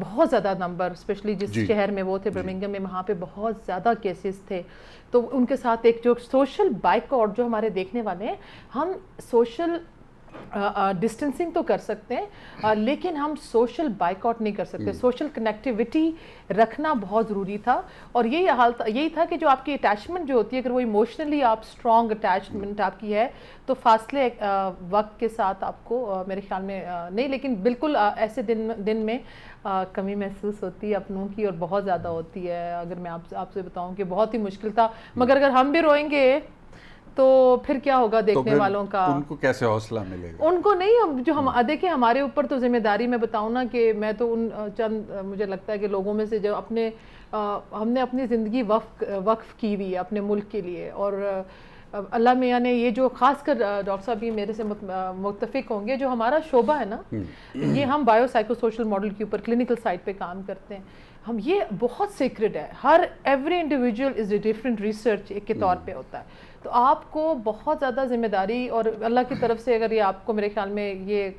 بہت زیادہ number, especially جس شہر میں وہ تھے برمنگھم میں، وہاں پہ بہت زیادہ کیسز تھے. تو ان کے ساتھ ایک جو سوشل بائیکاٹ جو ہمارے دیکھنے والے ہیں، ہم سوشل ڈسٹینسنگ تو کر سکتے ہیں لیکن ہم سوشل بائیکاٹ نہیں کر سکتے. سوشل کنیکٹیوٹی رکھنا بہت ضروری تھا. اور یہی تھا کہ جو آپ کی اٹیچمنٹ جو ہوتی ہے، اگر وہ ایموشنلی آپ اسٹرانگ اٹیچمنٹ آپ کی ہے تو فاصلے وقت کے ساتھ آپ کو میرے خیال میں نہیں، لیکن بالکل ایسے دن میں کمی محسوس ہوتی ہے اپنوں کی، اور بہت زیادہ ہوتی ہے. اگر میں آپ سے بتاؤں کہ بہت ہی مشکل تھا، مگر اگر ہم بھی روئیں گے تو پھر کیا ہوگا دیکھنے والوں کا؟ ان کو کیسے حوصلہ ملے گا؟ ان کو نہیں، جو ہم دیکھیں ہمارے اوپر تو ذمہ داری، میں بتاؤں نا کہ میں تو ان چند مجھے لگتا ہے کہ لوگوں میں سے جو ہم نے اپنی زندگی وقف کی ہوئی ہے اپنے ملک کے لیے. اور اللہ میاں نے یہ جو خاص کر ڈاکٹر صاحب بھی میرے سے متفق ہوں گے، جو ہمارا شعبہ ہے نا، یہ ہم بایو سائیکو سوشل ماڈل کے اوپر کلینکل سائٹ پہ کام کرتے ہیں. ہم یہ بہت سیکرڈ ہے، ہر every individual is a different research ایک کے طور پہ ہوتا ہے. تو آپ کو بہت زیادہ ذمہ داری، اور اللہ کی طرف سے اگر یہ آپ کو میرے خیال میں یہ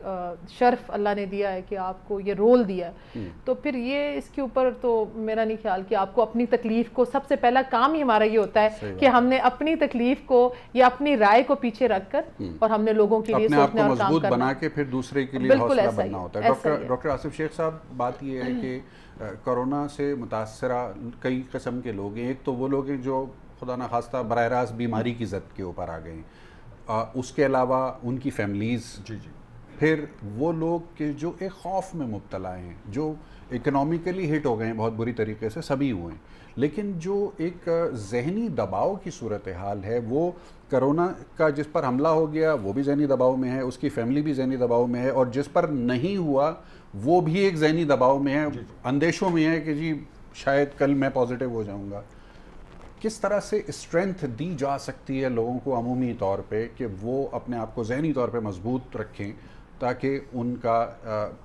شرف اللہ نے دیا ہے کہ آپ کو یہ رول دیا ہے، تو پھر یہ اس کے اوپر تو میرا نہیں خیال کہ آپ کو اپنی تکلیف کو، سب سے پہلا کام ہی ہمارا یہ ہوتا ہے کہ ہم نے اپنی تکلیف کو یا اپنی رائے کو پیچھے رکھ کر اور ہم نے لوگوں کے لیے سوچنا اور کام کرنا، مضبوط بنا کے پھر دوسرے کے لیے حوصلہ بننا ہوتا ہے. ڈاکٹر آصف شیخ صاحب، بات یہ ہے کہ کرونا سے متاثرہ کئی قسم کے لوگ ہیں. ایک تو وہ لوگ ہیں جو خدا نخواستہ براہ راست بیماری کی زد کے اوپر آ گئے ہیں، اس کے علاوہ ان کی فیملیز، پھر وہ لوگ کہ جو ایک خوف میں مبتلا ہیں، جو اکنامکلی ہٹ ہو گئے ہیں بہت بری طریقے سے، سبھی ہوئے ہیں. لیکن جو ایک ذہنی دباؤ کی صورتحال ہے، وہ کرونا کا جس پر حملہ ہو گیا وہ بھی ذہنی دباؤ میں ہے، اس کی فیملی بھی ذہنی دباؤ میں ہے، اور جس پر نہیں ہوا وہ بھی ایک ذہنی دباؤ میں ہے، اندیشوں میں ہے کہ جی شاید کل میں پازیٹیو ہو جاؤں گا. کس طرح سے اسٹرینتھ دی جا سکتی ہے لوگوں کو عمومی طور پہ کہ وہ اپنے آپ کو ذہنی طور پہ مضبوط رکھیں تاکہ ان کا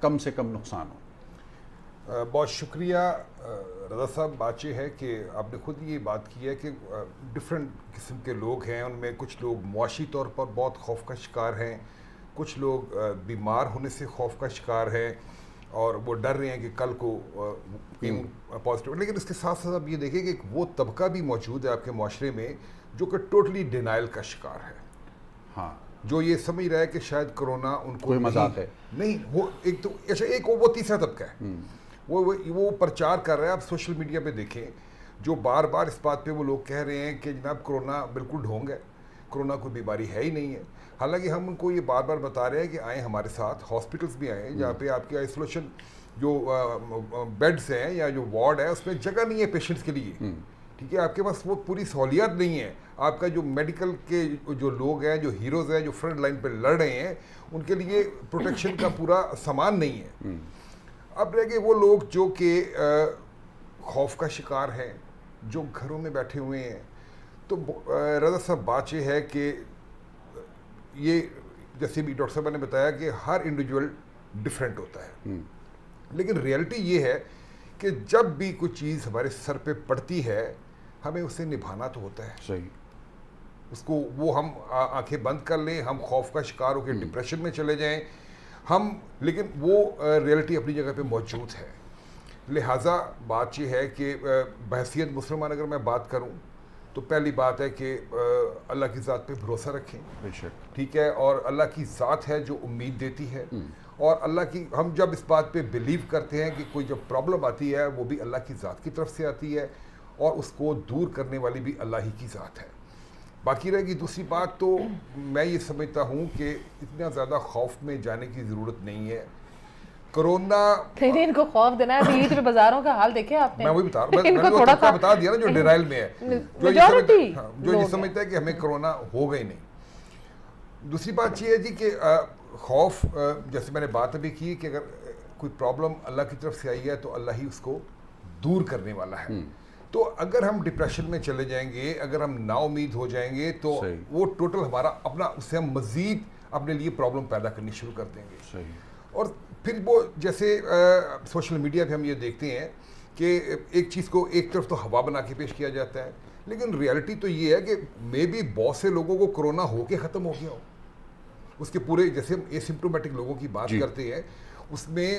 کم سے کم نقصان ہو؟ بہت شکریہ رضا صاحب. بات یہ ہے کہ آپ نے خود یہ بات کی ہے کہ ڈفرینٹ قسم کے لوگ ہیں. ان میں کچھ لوگ معاشی طور پر بہت خوف کا شکار ہیں، کچھ لوگ بیمار ہونے سے خوف کا شکار ہیں اور وہ ڈر رہے ہیں کہ کل کو پازیٹیو. لیکن اس کے ساتھ ساتھ آپ یہ دیکھیں کہ وہ طبقہ بھی موجود ہے آپ کے معاشرے میں جو کہ ٹوٹلی ڈینائل کا شکار ہے. ہاں، جو یہ سمجھ رہا ہے کہ شاید کرونا ان کو کوئی مذاق ہے. نہیں، وہ ایک تو ایک وہ تیسرا طبقہ ہے، وہ پرچار کر رہا ہے. آپ سوشل میڈیا پہ دیکھیں، جو بار بار اس بات پہ وہ لوگ کہہ رہے ہیں کہ جناب کرونا بالکل ڈھونگ ہے، کرونا کوئی بیماری ہے ہی نہیں ہے. حالانکہ ہم ان کو یہ بار بار بتا رہے ہیں کہ آئیں ہمارے ساتھ، ہاسپٹلس بھی آئیں جہاں پہ آپ کے آئسولیشن جو بیڈس ہیں یا جو وارڈ ہے اس میں جگہ نہیں ہے پیشنٹس کے لیے. ٹھیک ہے، آپ کے پاس وہ پوری سہولیات نہیں ہے. آپ کا جو میڈیکل کے جو لوگ ہیں، جو ہیروز ہیں، جو فرنٹ لائن پہ لڑ رہے ہیں، ان کے لیے پروٹیکشن کا پورا سامان نہیں ہے. اب رہ گئے وہ لوگ جو کہ خوف کا شکار ہیں، جو گھروں میں بیٹھے ہوئے ہیں. تو رضا صاحب بات یہ ہے کہ یہ جیسے بھی ڈاکٹر صاحب نے بتایا کہ ہر انڈیویجول ڈفرینٹ ہوتا ہے، لیکن ریئلٹی یہ ہے کہ جب بھی کوئی چیز ہمارے سر پہ پڑتی ہے ہمیں اسے نبھانا تو ہوتا ہے. صحیح. اس کو وہ ہم آنکھیں بند کر لیں، ہم خوف کا شکار ہو کے ڈپریشن میں چلے جائیں لیکن وہ ریئلٹی اپنی جگہ پہ موجود ہے. لہٰذا بات یہ ہے کہ بحیثیت مسلمان اگر میں بات کروں تو پہلی بات ہے کہ اللہ کی ذات پہ بھروسہ رکھیں. ٹھیک ہے، اور اللہ کی ذات ہے جو امید دیتی ہے، اور اللہ کی ہم جب اس بات پہ بلیو کرتے ہیں کہ کوئی جب پرابلم آتی ہے وہ بھی اللہ کی ذات کی طرف سے آتی ہے اور اس کو دور کرنے والی بھی اللہ ہی کی ذات ہے. باقی رہے گی دوسری بات، تو میں یہ سمجھتا ہوں کہ اتنا زیادہ خوف میں جانے کی ضرورت نہیں ہے. کرونا ان کو خوف دینا ہے. عید پہ بازاروں کا حال دیکھے آپ نے؟ میں وہی بتا رہا ہوں، بتا دیا نا، جو ڈینائل میں ہے، جو یہ سمجھتا ہے کہ ہمیں کرونا ہوگا ہی نہیں. دوسری بات یہ ہے جی کہ خوف، جیسے میں نے بات ابھی کی کہ اگر کوئی پرابلم اللہ کی طرف سے آئی ہے تو اللہ ہی اس کو دور کرنے والا ہے. تو اگر ہم ڈپریشن میں چلے جائیں گے، اگر ہم نا امید ہو جائیں گے تو وہ ٹوٹل ہمارا اپنا، اس سے ہم مزید اپنے لیے پرابلم پیدا کرنی شروع کر دیں گے. اور پھر وہ جیسے سوشل میڈیا پہ ہم یہ دیکھتے ہیں کہ ایک چیز کو ایک طرف تو ہوا بنا کے پیش کیا جاتا ہے، لیکن ریئلٹی تو یہ ہے کہ مے بی بہت سے لوگوں کو کرونا ہو کے ختم ہو گیا ہو. اس کے پورے، جیسے ہم اسمپٹومیٹک لوگوں کی بات کرتے ہیں، اس میں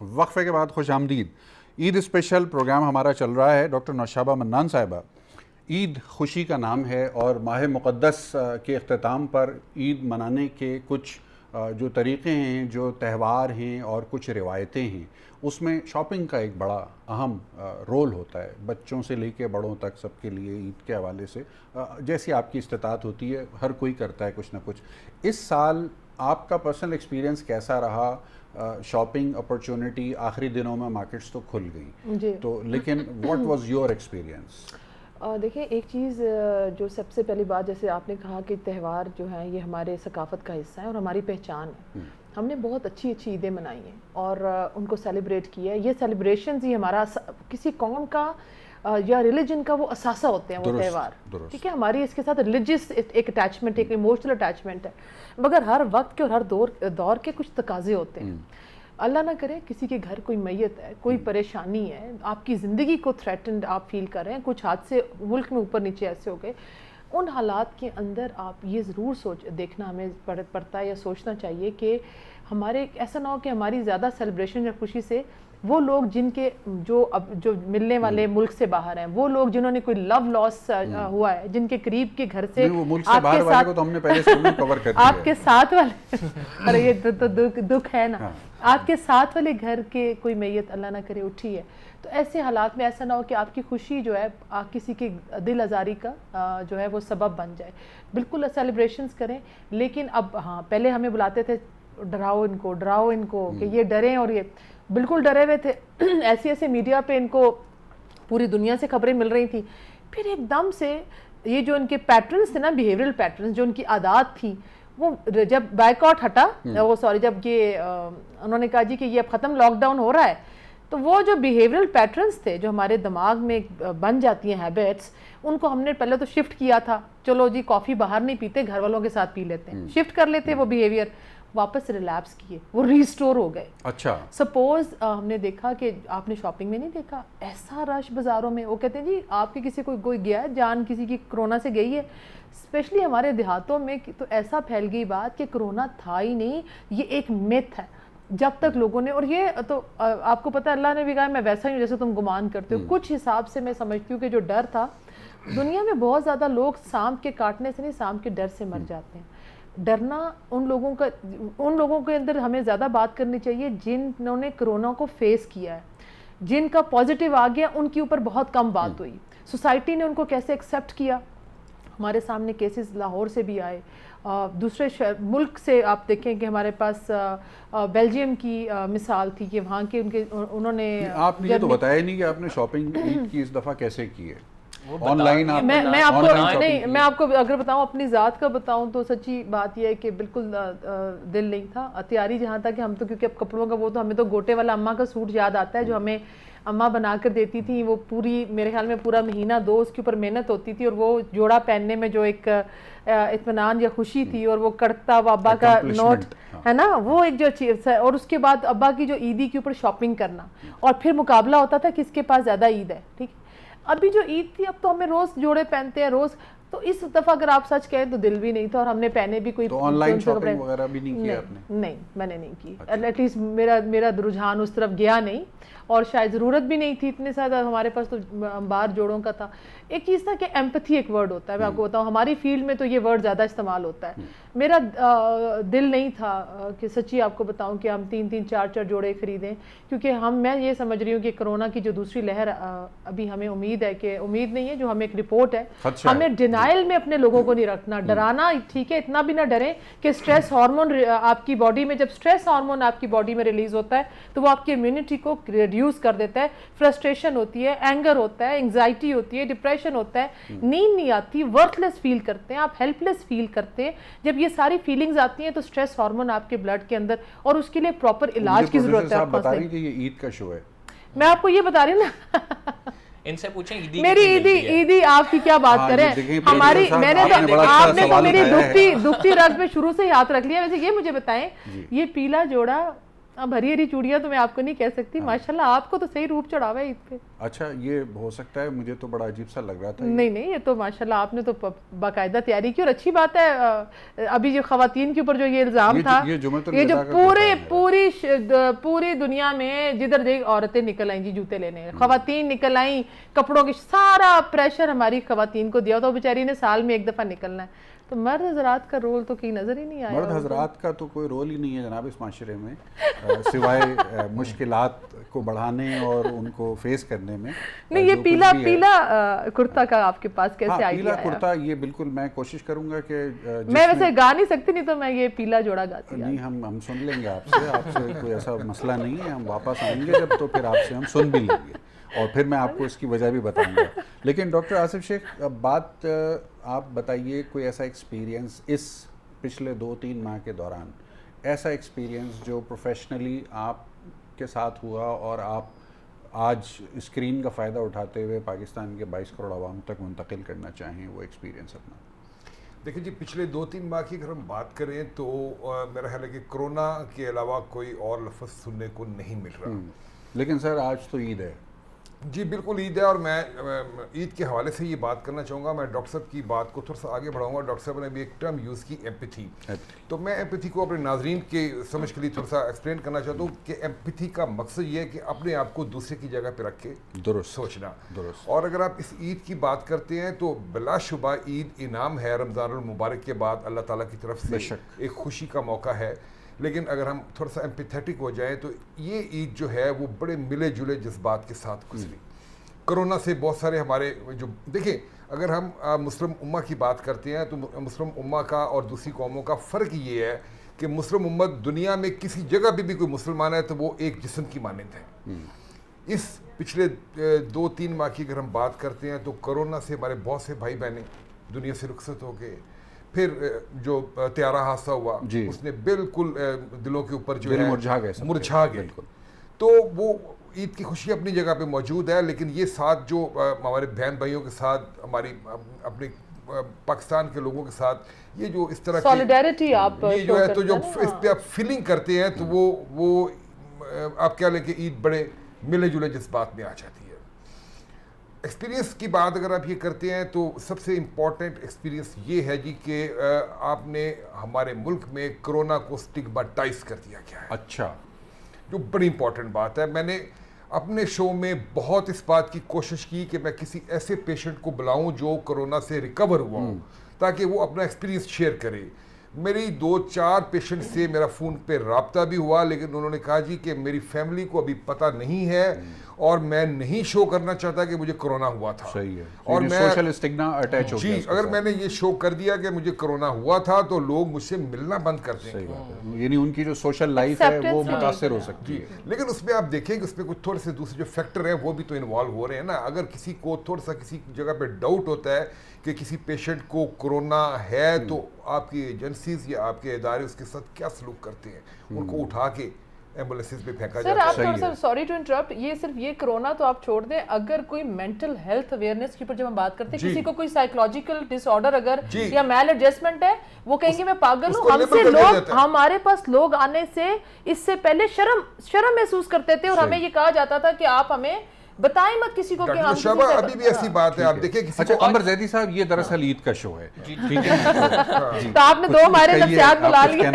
وقفے کے بعد خوش آمدید. عید اسپیشل پروگرام ہمارا چل رہا ہے. ڈاکٹر نوشابہ منان صاحبہ, عید خوشی کا نام ہے اور ماہ مقدس کے اختتام پر عید منانے کے کچھ جو طریقے ہیں, جو تہوار ہیں اور کچھ روایتیں ہیں, اس میں شاپنگ کا ایک بڑا اہم رول ہوتا ہے, بچوں سے لے کے بڑوں تک سب کے لیے عید کے حوالے سے جیسی آپ کی استطاعت ہوتی ہے ہر کوئی کرتا ہے کچھ نہ کچھ. اس سال آپ کا پرسنل ایکسپیرینس کیسا رہا؟ شاپنگ اپرچونٹی آخری دنوں میں مارکیٹس تو کھل گئی تو, لیکن واٹ واز یور ایکسپیرینس؟ دیکھیں ایک چیز جو سب سے پہلی بات, جیسے آپ نے کہا کہ تہوار جو ہیں یہ ہمارے ثقافت کا حصہ ہے اور ہماری پہچان ہے. ہم نے بہت اچھی اچھی عیدیں منائی ہیں اور ان کو سیلیبریٹ کیا ہے. یہ سیلیبریشنز ہی ہمارا کسی قوم کا یا ریلیجن کا وہ اثاثہ ہوتے ہیں وہ تہوار, ٹھیک ہے. ہماری اس کے ساتھ ریلیجس ایک اٹیچمنٹ, ایک ایموشنل اٹیچمنٹ ہے, مگر ہر وقت کے اور ہر دور کے کچھ تقاضے ہوتے ہیں. اللہ نہ کرے کسی کے گھر کوئی میت ہے, کوئی پریشانی ہے, آپ کی زندگی کو تھریٹنڈ آپ فیل کر رہے ہیں, کچھ حادثے ملک میں اوپر نیچے ایسے ہو گئے, ان حالات کے اندر آپ یہ ضرور دیکھنا ہمیں پڑتا ہے یا سوچنا چاہیے کہ ہمارے ایسا نہ ہو کہ ہماری زیادہ سیلیبریشن یا خوشی سے وہ لوگ جن کے جو ملنے والے ملک سے باہر ہیں, وہ لوگ جنہوں نے کوئی لو لاس ہوا ہے, جن کے قریب کے گھر سے آپ کے ساتھ والے ارے یہ تو دکھ ہے نا, آپ کے ساتھ والے گھر کے کوئی میت اللہ نہ کرے اٹھی ہے, تو ایسے حالات میں ایسا نہ ہو کہ آپ کی خوشی جو ہے کسی کے دل آزاری کا جو ہے وہ سبب بن جائے. بالکل سیلیبریشنز کریں, لیکن اب ہاں پہلے ہمیں بلاتے تھے ڈراؤ ان کو کہ یہ ڈریں, اور یہ بالکل ڈرے ہوئے تھے. ایسے میڈیا پہ ان کو پوری دنیا سے خبریں مل رہی تھیں. پھر ایک دم سے یہ جو ان کے پیٹرنز تھے نا, بیہیویئرل پیٹرنز, جو ان کی عادات تھی, وہ جب بائیک آؤٹ ہٹا, جب یہ انہوں نے کہا جی کہ یہ اب ختم, لاک ڈاؤن ہو رہا ہے, تو وہ جو بیہیویئرل پیٹرنز تھے جو ہمارے دماغ میں بن جاتی ہیں ہیبٹس, ان کو ہم نے پہلے تو شفٹ کیا تھا. چلو جی کافی باہر نہیں پیتے, گھر والوں کے ساتھ پی لیتے ہیں, شفٹ کر لیتے وہ بیہیویئر, واپس ریلیپس کیے, وہ ریسٹور ہو گئے. اچھا سپوز ہم نے دیکھا کہ آپ نے شاپنگ میں نہیں دیکھا ایسا رش بازاروں میں, وہ کہتے ہیں جی آپ کے کسی کوئی گیا ہے, جان کسی کی کرونا سے گئی ہے. اسپیشلی ہمارے دیہاتوں میں تو ایسا پھیل گئی بات کہ کرونا تھا ہی نہیں, یہ ایک میتھ ہے. جب تک لوگوں نے, اور یہ تو آپ کو پتہ ہے اللہ نے بھی کہا میں ویسا ہی ہوں جیسے تم گمان کرتے ہو. کچھ حساب سے میں سمجھتی ہوں کہ جو ڈر تھا, دنیا میں بہت زیادہ لوگ سانپ کے کاٹنے سے نہیں, سانپ کے ڈر سے مر جاتے ہیں. ڈرنا ان لوگوں کے اندر ہمیں زیادہ بات کرنی چاہیے جنہوں نے کرونا کو فیس کیا ہے, جن کا پازیٹیو آ گیا, ان کے اوپر بہت کم بات ہوئی. سوسائٹی نے ان کو کیسے ایکسیپٹ کیا. ہمارے سامنے کیسز لاہور سے بھی آئے, دوسرے ملک سے آپ دیکھیں کہ ہمارے پاس بیلجیم کی مثال تھی کہ وہاں کے انہوں نے. آپ نے یہ تو بتایا نہیں کہ آپ نے شاپنگ عید کی اس دفعہ کیسے کی ہے آن لائن. میں آپ کو اگر بتاؤں, اپنی ذات کا بتاؤں تو سچی بات یہ ہے کہ بالکل دل نہیں تھا. تیاری جہاں تک کہ ہم تو, کیونکہ اب کپڑوں کا وہ تو ہمیں تو گوٹے والا اماں کا سوٹ یاد آتا ہے جو ہمیں اماں بنا کر دیتی تھی. وہ پوری میرے خیال میں پورا مہینہ 2 اس کے اوپر محنت ہوتی تھی, اور وہ جوڑا پہننے میں جو ایک اطمینان یا خوشی تھی, اور وہ کڑکتا ہوا ابا کا نوٹ ہے نا, وہ ایک جو چیز ہے. اور اس کے بعد ابا کی جو عیدی کے اوپر شاپنگ کرنا, اور پھر مقابلہ ہوتا تھا کس کے پاس زیادہ عید ہے. ٹھیک, ابھی جو عید تھی اب تو ہمیں روز جوڑے پہنتے ہیں روز, تو اس دفعہ اگر آپ سچ کہیں تو دل بھی نہیں تھا, اور ہم نے پہنے بھی کوئی. تو آن لائن شاپنگ وغیرہ بھی نہیں کی آپ نے؟ نہیں, میں نے نہیں کی. ایٹ لیسٹ میرا رجحان اس طرف گیا نہیں, اور شاید ضرورت بھی نہیں تھی اتنے زیادہ. ہمارے پاس تو انبار جوڑوں کا تھا. ایک چیز تھا کہ ایمپتھی ایک ورڈ ہوتا ہے, میں آپ کو بتاؤں ہماری فیلڈ میں تو یہ ورڈ زیادہ استعمال ہوتا ہے. میرا دل نہیں تھا کہ سچی آپ کو بتاؤں کہ ہم 3-3 4-4 جوڑے خریدیں, کیونکہ میں یہ سمجھ رہی ہوں کہ کرونا کی جو دوسری لہر ابھی ہمیں امید نہیں ہے, جو ہمیں ایک رپورٹ ہے, ہمیں ڈینائل میں اپنے لوگوں کو نہیں رکھنا. ڈرانا ٹھیک ہے, اتنا بھی نہ ڈریں کہ سٹریس ہارمون آپ کی باڈی میں, جب سٹریس ہارمون آپ کی باڈی میں ریلیز ہوتا ہے تو وہ آپ کی امیونٹی کو ریڈیوس کر دیتا ہے. فرسٹریشن ہوتی ہے, اینگر ہوتا ہے, انگزائٹی ہوتی ہے, ڈپریشن ہوتا ہے, نیند نہیں آتی, ورتھ لیس فیل کرتے ہیں آپ, ہیلپ لیس فیل کرتے ہیں. جب یہ ساری فیلنگز آتی ہیں تو سٹریس ہارمون آپ کے بلڈ کے اندر, اور اس کے لیے پراپر علاج کی ضرورت ہے. آپ بتا رہی ہیں کہ یہ عید کا شو ہے, میں آپ کو یہ بتا رہی ہوں نا. ان سے پوچھیں میری عیدی آپ کی کیا بات کریں. ہماری میں نے آپ نے تو میری دکھتی رگ میں شروع سے ہی ہاتھ رکھ لیا. ویسے یہ مجھے بتائیں, یہ پیلا جوڑا اب ہری ہری چوڑیاں تو میں آپ کو نہیں کہہ سکتی, ماشاءاللہ آپ کو تو صحیح روپ چڑھا ہوا ہے عید پہ. اچھا یہ ہو سکتا ہے, مجھے تو بڑا عجیب سا لگ رہا تھا. نہیں یہ تو ماشاءاللہ آپ نے تو باقاعدہ تیاری کی, اور اچھی بات ہے. ابھی جو خواتین کے اوپر جو یہ الزام تھا, یہ جو پوری دنیا میں جدھر دیکھ عورتیں نکل آئیں جی جوتے لینے, خواتین نکل آئیں, کپڑوں کی سارا پریشر ہماری خواتین کو دیا, تو بیچاری نے سال میں ایک دفعہ نکلنا ہے. تو مرد حضرات کا رول تو کہیں نظر ہی نہیں آیا. مرد حضرات کا تو کوئی رول ہی نہیں ہے جناب اس معاشرے میں, سوائے مشکلات کو بڑھانے اور ان کو فیس کرنے میں. نہیں یہ پیلا کرتا کا آپ کے پاس کیسے آئیڈیا پیلا آیا؟ کرتا یہ بالکل میں کوشش کروں گا کہ میں ویسے گا نہیں سکتی, نہیں تو میں یہ پیلا جوڑا گاتی. نہیں ہم سن لیں گے آپ سے کوئی ایسا مسئلہ نہیں ہے, ہم واپس آئیں گے جب تو پھر آپ سے ہم سن بھی لیں گے اور پھر میں آپ کو اس کی وجہ بھی بتاؤں گا. لیکن ڈاکٹر آصف شیخ بات آپ بتائیے, کوئی ایسا ایکسپیرینس اس پچھلے 2-3 ماہ کے دوران, ایسا ایکسپیرینس جو پروفیشنلی آپ کے ساتھ ہوا اور آپ آج اسکرین کا فائدہ اٹھاتے ہوئے پاکستان کے 22 کروڑ عوام تک منتقل کرنا چاہیں, وہ ایکسپیرینس اپنا. دیکھیں جی پچھلے 2-3 ماہ کی اگر ہم بات کریں تو میرا خیال ہے کہ کرونا کے علاوہ کوئی اور لفظ سننے کو نہیں مل رہا. لیکن سر آج تو عید ہے. جی بالکل عید ہے, اور میں عید کے حوالے سے یہ بات کرنا چاہوں گا. میں ڈاکٹر صاحب کی بات کو تھوڑا سا آگے بڑھاؤں گا. ڈاکٹر صاحب نے بھی ایک ٹرم یوز کی ایمپیتھی, تو میں ایمپیتھی کو اپنے ناظرین کے سمجھ کے لیے تھوڑا سا ایکسپلین کرنا چاہتا ہوں کہ ایمپیتھی کا مقصد یہ ہے کہ اپنے آپ کو دوسرے کی جگہ پہ رکھ کے درست سوچنا. درست. اور اگر آپ اس عید کی بات کرتے ہیں تو بلا شبہ عید انعام ہے, رمضان المبارک کے بعد اللہ تعالیٰ کی طرف سے ایک خوشی کا موقع ہے. لیکن اگر ہم تھوڑا سا ایمپیتھیٹک ہو جائیں تو یہ عید جو ہے وہ بڑے ملے جلے جذبات کے ساتھ گزری. کرونا سے بہت سارے ہمارے جو دیکھیں, اگر ہم مسلم امہ کی بات کرتے ہیں تو مسلم امہ کا اور دوسری قوموں کا فرق یہ ہے کہ مسلم امت دنیا میں کسی جگہ بھی کوئی مسلمان ہے تو وہ ایک جسم کی مانند ہے. اس پچھلے 2-3 ماہ کی اگر ہم بات کرتے ہیں تو کرونا سے ہمارے بہت سے بھائی بہنیں دنیا سے رخصت ہو گئے. پھر جو طیارہ حادثہ ہوا اس نے بالکل دلوں کے اوپر جو ہے مرجھا گئے. تو وہ عید کی خوشی اپنی جگہ پہ موجود ہے, لیکن یہ ساتھ جو ہمارے بہن بھائیوں کے ساتھ, ہماری اپنے پاکستان کے لوگوں کے ساتھ یہ جو اس طرح سولیڈیرٹی آپ یہ جو ہے تو جو اس پہ آپ فیلنگ کرتے ہیں تو وہ آپ کہہ لیں کہ عید بڑے ملے جلے جذبات میں آ جاتی ہے. ایکسپیرینس کی بات اگر آپ یہ کرتے ہیں تو سب سے امپورٹنٹ ایکسپیرینس یہ ہے جی کہ آپ نے ہمارے ملک میں کرونا کو سٹگماٹائز کر دیا گیا ہے. اچھا, جو بڑی امپورٹنٹ بات ہے. میں نے اپنے شو میں بہت اس بات کی کوشش کی کہ میں کسی ایسے پیشنٹ کو بلاؤں جو کرونا سے ریکور ہوا ہوں تاکہ وہ اپنا ایکسپیرینس شیئر کرے. میری 2-4 پیشنٹ سے میرا فون پہ رابطہ بھی ہوا, لیکن انہوں نے کہا جی کہ میری فیملی کو ابھی پتہ نہیں ہے اور میں نہیں شو کرنا چاہتا کہ مجھے کرونا ہوا تھا. صحیح ہے, اور میں سوشل اسٹگما اٹیچ ہو گیا. جی اگر میں نے یہ شو کر دیا کہ مجھے کرونا ہوا تھا تو لوگ مجھ سے ملنا بند کر دیں گے, یعنی ان کی جو سوشل لائف ہے وہ متاثر ہو سکتی ہے. لیکن اس میں آپ دیکھیں کہ اس میں کچھ تھوڑے سے دوسرے جو فیکٹر ہیں وہ بھی تو انوالو ہو رہے ہیں نا. اگر کسی کو تھوڑا سا کسی جگہ پہ ڈاؤٹ ہوتا ہے کہ کسی پیشنٹ کو کرونا ہے تو آپ کی ایجنسیز یا آپ کے ادارے اس کے ساتھ کیا سلوک کرتے ہیں, ان کو اٹھا کے ایمبولینسز پہ پھینکا جاتا ہے. سر آپ تھوڑا سا سوری ٹو انٹرپٹ, یہ صرف یہ کرونا تو آپ چھوڑ دیں, اگر کوئی مینٹل ہیلتھ اویئرنس کے اوپر جب ہم بات کرتے ہیں, کسی کو کوئی سائیکولوجیکل ڈس آرڈر اگر یا میل ایڈجسٹمنٹ ہے, وہ کہیں گے میں پاگل ہوں. ہم سے لوگ, ہمارے پاس لوگ آنے سے اس سے پہلے شرم محسوس کرتے تھے اور ہمیں یہ کہا جاتا تھا کہ آپ ہمیں بتائیں مت کسی کو کہ ہم ابھی بھی ایسی بات ہے. آپ دیکھیں کسی اچھا عمر زیدی صاحب, یہ دراصل عید کا شو ہے, ٹھیک ہے, تو آپ نے 2 ہمارے نفسیات بلا لیے.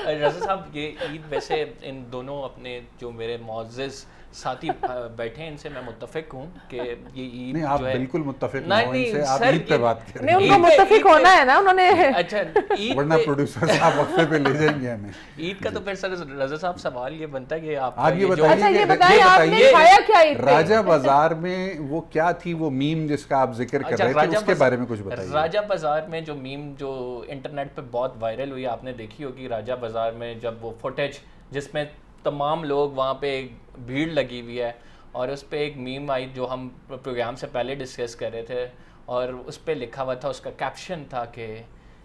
رضا صاحب یہ عید ویسے ان دونوں اپنے جو میرے معزز ساتھی بیٹھے ہیں ان سے میں متفق ہوں کہ یہ عید نہیں, آپ بالکل متفق نہ ہوں ان سے, آپ سر عید پہ بات کریں. نہیں, ان کو متفق ہونا ہے نا, انہوں نے اچھا عید ورنہ پروڈیوسر صاحب وقفے پہ لے جائیں گے ہمیں. عید کا تو پھر سر رضا صاحب سوال یہ بنتا ہے کہ آپ یہ بتائیے بتائیے آپ نے کھایا کیا عید پہ؟ راجہ بازار میں وہ کیا تھی وہ میم جس کا آپ ذکر کر رہے تھے, اس کے بارے میں کچھ بتائیے. راجہ بازار میں جو میم جو انٹرنیٹ پہ بہت وائرل ہوئی, آپ نے دیکھی ہوگی, راجہ بازار میں جب وہ فوٹیج جس میں تمام لوگ وہاں پہ بھیڑ لگی ہوئی ہے, اور اس پہ ایک میم آئی جو ہم پروگرام سے پہلے ڈسکس کر رہے تھے, اور اس پہ لکھا ہوا تھا, اس کا کیپشن تھا کہ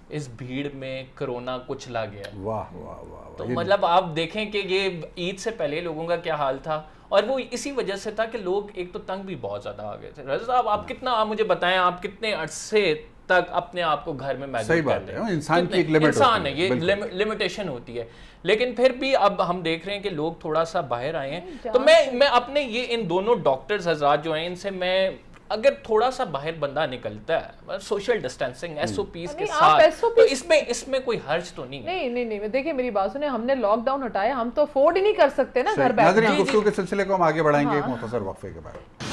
اس بھیڑ میں کرونا کچھ لا گیا. واہ واہ واہ. تو مطلب آپ دیکھیں کہ یہ عید سے پہلے لوگوں کا کیا حال تھا, اور وہ اسی وجہ سے تھا کہ لوگ ایک تو تنگ بھی بہت زیادہ آ گئے تھے. رضا صاحب آپ کتنا, آپ مجھے بتائیں آپ کتنے عرصے تک اپنے آپ کو گھر میں محدود صحیح کر بات لیں. ہے, انسان کی ایک کتنے- لمٹ انسان ہے, ہوتی ہے, یہ بالکل. لمیٹیشن ہوتی ہے. لیکن پھر بھی اب ہم دیکھ رہے ہیں کہ لوگ تھوڑا سا باہر آئے ہیں, تو میں اپنے یہ ان دونوں ڈاکٹرز حضرات جو ہیں ان سے میں اگر تھوڑا سا باہر بندہ نکلتا ہے social distancing S O Ps کے ساتھ, تو اس میں کوئی حرج تو نہیں ہے. نہیں دیکھیں میری بات سنیں, ہم نے لاک ڈاؤن ہٹایا, ہم تو افورڈ ہی نہیں کر سکتے نا گھر بیٹھ. ناظرین گفتگو کے سلسلے کو ہم آگے بڑھائیں گے ایک مختصر وقفے کے بعد.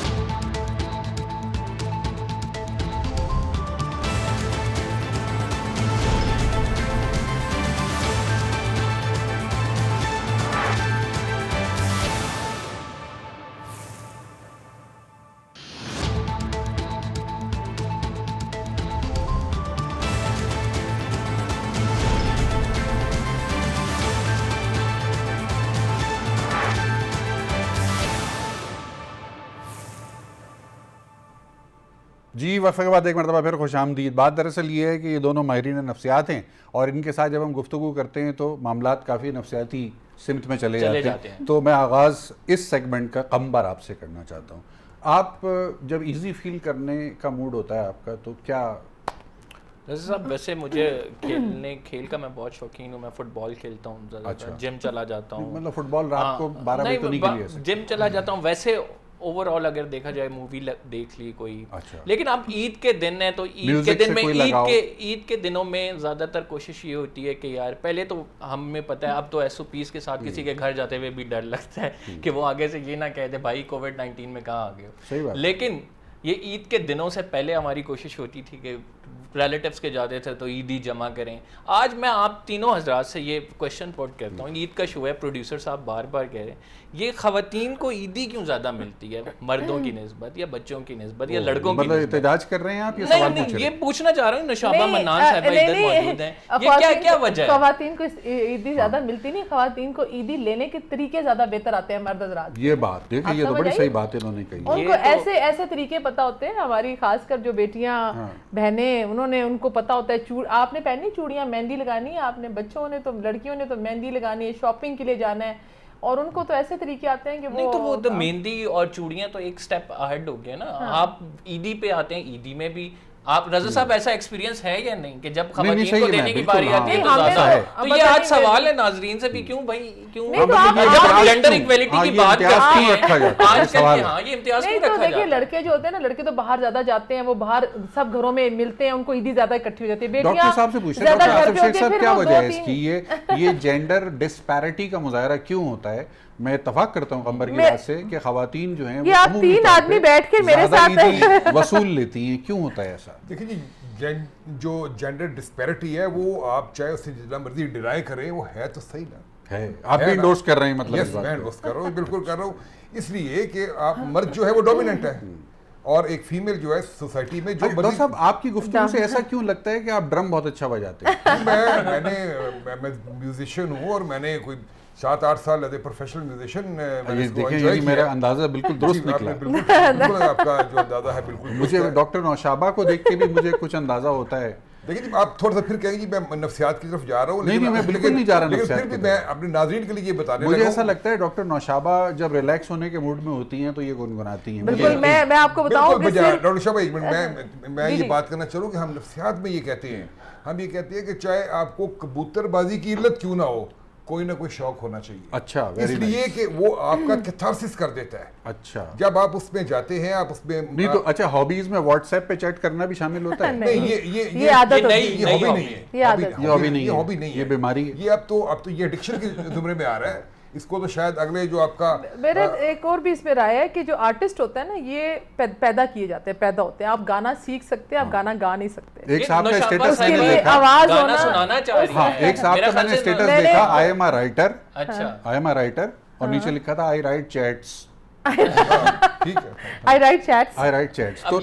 جی وقفے کے بعد ایک مرتبہ پھر خوش آمدید. بات دراصل یہ ہے کہ یہ دونوں ماہرین نفسیات ہیں اور ان کے ساتھ جب ہم گفتگو کرتے ہیں تو معاملات کافی نفسیاتی سمت میں چلے جاتے ہیں. تو میں آغاز اس سیگمنٹ کا قمبر آپ سے کرنا چاہتا ہوں. آپ جب ایزی فیل کرنے کا موڈ ہوتا ہے آپ کا تو کیا؟ رضا صاحب ویسے مجھے کھیل کا میں بہت شوقین ہوں, میں فٹ بال کھیلتا ہوں زیادہ تر, جم چلا جاتا ہوں. مطلب فٹ بال رات کو 12 بجے تو نہیں کھیلی ہے؟ جم چلا جاتا ہوں. ویسے اوور آل اگر دیکھا جائے مووی دیکھ لی کوئی, اچھا. لیکن اب عید کے دن ہے تو عید کے دن میں عید کے دنوں میں زیادہ تر کوشش یہ ہوتی ہے کہ یار پہلے تو ہمیں پتہ ہے اب تو ایس او پیز کے ساتھ کسی کے گھر جاتے ہوئے بھی ڈر لگتا ہے کہ وہ آگے سے یہ نہ کہہ دے بھائی کووڈ-19 میں کہاں آ گئے ہو. لیکن یہ عید کے دنوں سے پہلے ہماری کوشش ہوتی تھی کہ ریلیٹیوز کے جاتے تھے تو عیدی جمع کریں. آج میں آپ تینوں حضرات سے یہ کویشچن پوٹ کرتا ہوں, عید کا شو ہے, پروڈیوسر صاحب بار بار کہہ رہے ہیں یہ خواتین کو عیدی کیوں زیادہ ملتی ہے مردوں کی نسبت یا بچوں کی نسبت یا لڑکوں کی نسبت؟ احتجاج کر رہے ہیں آپ, یہ سوال پوچھ رہے ہیں؟ یہ پوچھنا چاہ رہا ہوں. نشابہ منان صاحبہ ادھر موجود ہیں, یہ کیا وجہ ہے؟ خواتین کو عیدی زیادہ ملتی نہیں, خواتین کو عیدی لینے کے طریقے زیادہ بہتر آتے ہیں مرد حضرات. یہ بات دیکھیں, یہ تو بڑی صحیح بات انہوں نے کہی. ان کو ایسے طریقے پتا ہوتے ہیں, ہماری خاص کر جو بیٹیاں بہنیں ان کو پتا ہوتا ہے آپ نے پہنی چوڑیاں, مہندی لگانی ہے, آپ نے بچوں نے تو لڑکیوں نے تو مہندی لگانی ہے, شاپنگ کے لیے جانا ہے, اور ان کو تو ایسے طریقے آتے ہیں کہ نہیں تو وہ تو مہندی اور چوڑیاں تو ایک سٹیپ اہڈ ہو گیا نا. آپ عیدی پہ آتے ہیں, عیدی میں بھی آپ رضا صاحب ایسا ایکسپیرینس ہے یا نہیں کہ جب خواتین کو دینے کی باری آتی ہے تو زیادہ ہے؟ تو یہ آج سوال ہے ناظرین سے بھی, کیوں بھائی کیوں جینڈر ایکویلٹی کی بات کرتے ہیں آج کل کے, ہاں یہ امتیاز کیوں رکھا جاتا ہے؟ لڑکے جو ہوتے ہیں نا, لڑکے تو باہر زیادہ جاتے ہیں, وہ باہر سب گھروں میں ملتے ہیں, ان کو عیدی زیادہ اکٹھی ہو جاتی ہے. ڈاکٹر صاحب سے پوچھتے ہیں, ڈاکٹر آصف شیخ صاحب کیا وجہ ہے اس کی, یہ جینڈر ڈسپیرٹی کا مظاہرہ کیوں ہوتا ہے؟ میں اتفاق کرتا ہوں قمبر کی بات سے کہ خواتین جو ہیں یہ آپ تین آدمی بیٹھ کے میرے ساتھ وصول لیتی ہیں, کیوں ہوتا ہے ایسا؟ دیکھیں جی, جو جینڈر ڈسپیرٹی ہے وہ آپ چاہے اسے جتنا مرضی ڈرائے کریں, وہ ہے تو صحیح نا ہے. آپ بھی انڈورس کر رہے ہیں مطلب؟ یس, میں انڈورس کر رہا ہوں, بالکل کر رہا ہوں. اس لیے کہ آپ مرد جو ہے وہ ڈومیننٹ ہے اور ایک فیمیل جو ہے سوسائٹی میں جو ڈاکٹر صاحب آپ کی گفتگو سے ایسا کیوں لگتا ہے کہ آپ ڈرم بہت اچھا بجاتے ہیں؟ میں میوزیشین ہوں اور میں نے کوئی 7-8 سال ایز اے پروفیشنل میوزیشین دیکھیں میرا اندازہ بالکل درست نکلا. بالکل آپ کا جو اندازہ ہے بالکل مجھے ڈاکٹر نوشابہ کو دیکھ کے بھی مجھے کچھ اندازہ ہوتا ہے. لیکن آپ تھوڑا سا پھر کہیں گے میں نفسیات کی طرف جا رہا ہوں. نہیں میں بالکل نہیں جا رہا نفسیات, لیکن پھر بھی میں اپنے ناظرین کے لیے یہ بتانے مجھے ایسا لگتا ہے ڈاکٹر نوشابہ جب ریلیکس ہونے کے موڈ میں ہوتی ہیں تو یہ گنگناتی ہیں. بالکل میں آپ کو بتاؤں ڈاکٹر شابہ ایک منٹ, میں یہ بات کرنا چاہوں کہ ہم نفسیات میں یہ کہتے ہیں, ہم یہ کہتے ہیں کہ چاہے آپ کو کبوتر بازی کی علت کیوں نہ ہو, کوئی نہ کوئی شوق ہونا چاہیے. اچھا, اس لیے کہ وہ آپ کا کیتھارسس کر دیتا ہے. اچھا, جب آپ اس میں جاتے ہیں, آپ اس میں نہیں تو اچھا ہابیز میں واٹس ایپ پہ چیٹ کرنا بھی شامل ہوتا ہے؟ نہیں, یہ عادت یہ ہابی نہیں ہے, یہ ہابی نہیں ہے, یہ بیماری ہے. یہ اب تو یہ ایڈکشن کے زمرے میں آ رہا ہے. اس کو تو شاید اگلے جو آپ کا میرے ایک اور بھی اس میں رائے ہے کہ جو آرٹسٹ ہوتا ہے نا, یہ پیدا کیے جاتے ہیں, پیدا ہوتے ہیں. آپ گانا سیکھ سکتے ہیں, آپ گانا گا نہیں سکتے. ایک صاحب کا اسٹیٹس میں نے دیکھا, آواز گانا سنانا چاہ رہی ہے, ایک صاحب کا میں نے اسٹیٹس دیکھا, آئی ایم اے رائٹر, اچھا آئی ایم اے رائٹر, اور نیچے لکھا تھا آئی رائٹ چیٹس. آئی رائٹ چیٹس, آئی رائٹ چیٹس. تو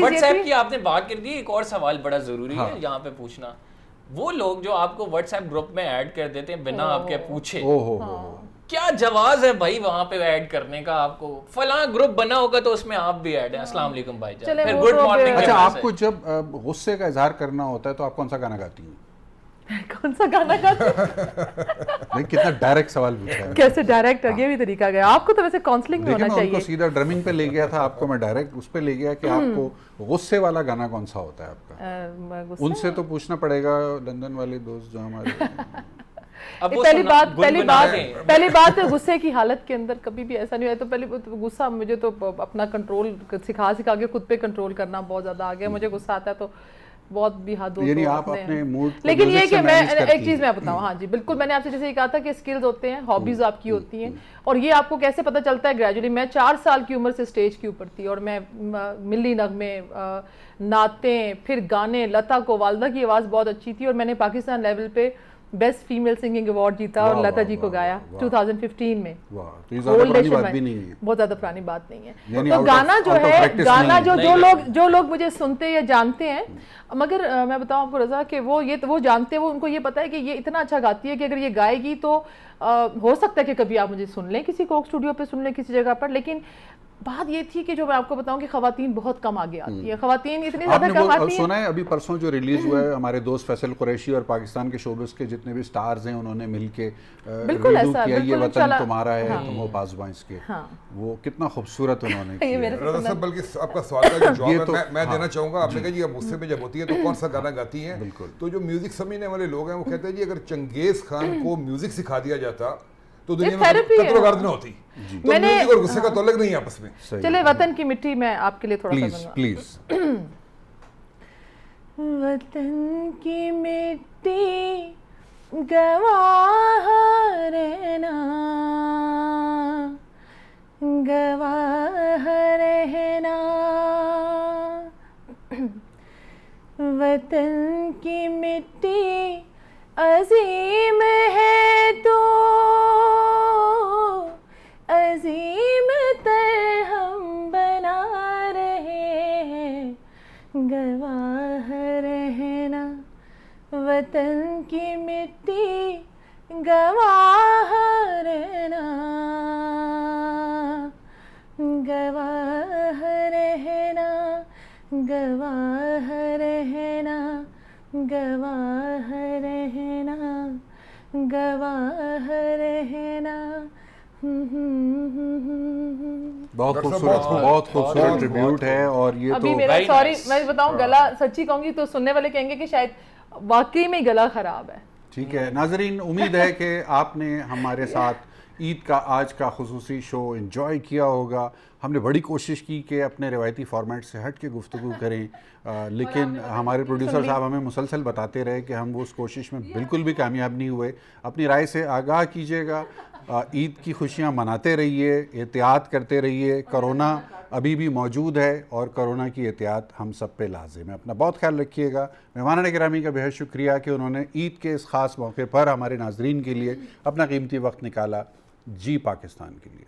واٹس ایپ کی آپ نے بات کر دی, ایک اور سوال بڑا ضروری ہے یہاں پہ پوچھنا. وہ لوگ جو آپ کو واٹس ایپ گروپ میں ایڈ کر دیتے ہیں بنا آپ کے پوچھے, کیا جواز ہے بھائی وہاں پہ ایڈ کرنے کا؟ آپ کو فلاں گروپ بنا ہوگا تو اس میں آپ بھی ایڈ ہیں, السلام علیکم بھائی جان, پھر گڈ مارننگ. اچھا, آپ کو جب غصے کا اظہار کرنا ہوتا ہے تو آپ کون سا گانا گاتی ہیں؟ کون سا گانا گاتی ہیں؟ کتنا ڈائریکٹ سوال پوچھا ہے. کیسے ڈائریکٹ یہ بھی طریقہ گیا. آپ کو تو ویسے کاؤنسلنگ میں دیکھیں ہونا میں ان کو چاہیے. سیدھا ڈرمنگ پہ لے گیا تھا, آپ کو میں ڈائریکٹ اس پہ لے گیا کہ آپ کو غصے والا گانا کون سا ہوتا ہے آپ کا. ان سے تو پوچھنا پڑے گا, لندن والے دوست جو ہمارے. پہلی بات غصے کی حالت کے اندر کبھی بھی ایسا نہیں ہوا. تو پہلی غصہ مجھے تو اپنا کنٹرول سکھا کے خود پہ کنٹرول کرنا بہت زیادہ آ گیا. مجھے غصہ آتا ہے تو بہت بھی حد ہو, یعنی آپ اپنے موڈ. لیکن یہ کہ میں ایک چیز میں بتاؤں, ہاں جی بالکل, میں نے آپ سے جیسے یہ کہا تھا کہ اسکلز ہوتے ہیں, ہابیز آپ کی ہوتی ہیں, اور یہ آپ کو کیسے پتہ چلتا ہے گریجولی. میں 4 سال کی عمر سے اسٹیج کے اوپر تھی اور میں ملی نغمے, نعتیں, پھر گانے. لتا کو, والدہ کی آواز بہت اچھی تھی اور میں نے پاکستان لیول پہ بیسٹ فیمیل سنگنگ ایوارڈ جیتا اور لتا جی کو گایا 2015 میں. بہت زیادہ پرانی بات نہیں ہے. تو گانا جو ہے, گانا جو لوگ مجھے سنتے یا جانتے ہیں, مگر میں بتاؤں آپ کو رضا کہ وہ جانتے ہیں, وہ ان کو یہ پتا ہے کہ یہ اتنا اچھا گاتی ہے کہ اگر یہ گائے گی تو ہو سکتا ہے کہ کبھی آپ مجھے سن لیں, کسی کوک اسٹوڈیو پہ سن لیں, کسی جگہ پر. لیکن بات یہ تھی کہ جو میں آپ کو بتاؤں کہ خواتین بہت کم آگے آتی ہیں. خواتین اتنی زیادہ کم آتی ہیں. سنا ہے ابھی پرسوں جو ریلیز ہوا ہے, ہمارے دوست فیصل قریشی اور پاکستان کے شوبز کے جتنے بھی سٹارز ہیں انہوں نے مل کے ریویو کیا یہ وطن تمہارا ہے تم ہو پاسباں اس کے. وہ کتنا خوبصورت انہوں نے کیا. رضا صاحب بلکہ آپ کا سوال کا جو جواب ہے میں دینا چاہوں گا. آپ نے کہا جی اب غصے میں جب ہوتی ہے تو کون سا گانا گاتی ہیں. تو جو میوزک سمجھنے والے لوگ ہیں وہ کہتے ہیں جی اگر چنگیز خان کو میوزک سکھا دیا جاتا تو دنیا میں قتل و غارت نہ ہوتی. تو میوزک اور غصے کا تعلق نہیں ہے آپس میں. چلے وطن کی مٹی میں آپ کے لیے تھوڑا سا پلیز. وطن کی مٹی گواہ رہنا, گواہ رہنا, وطن کی مٹی عظیم ہے تو عظیم تر ہم بنا رہے ہیں, گواہ رہنا. وطن کی مٹی گواہ رہنا, گواہ رہنا, گواہ رہنا, گواہ رہنا, گواہ رہنا. بہت خوبصورت ٹریبیوٹ ہے. اور یہ ابھی میرا سوری میں بتاؤں گلا سچی کہوں گی تو سننے والے کہیں گے کہ شاید واقعی میں گلا خراب ہے. ٹھیک ہے ناظرین, امید ہے کہ آپ نے ہمارے ساتھ عید کا آج کا خصوصی شو انجوائے کیا ہوگا. ہم نے بڑی کوشش کی کہ اپنے روایتی فارمیٹ سے ہٹ کے گفتگو کریں, لیکن ہمارے پروڈیوسر صاحب ہمیں مسلسل بتاتے رہے کہ ہم وہ اس کوشش میں بالکل بھی کامیاب نہیں ہوئے. اپنی رائے سے آگاہ کیجیے گا. عید کی خوشیاں مناتے رہیے, احتیاط کرتے رہیے. کرونا ابھی بھی موجود ہے اور کرونا کی احتیاط ہم سب پہ لازم ہے. اپنا بہت خیال رکھیے گا. مہمانان گرامی کا بہت شکریہ کہ انہوں نے عید کے اس خاص موقع پر ہمارے ناظرین کے لیے اپنا قیمتی وقت نکالا. جی پاکستان کے لیے.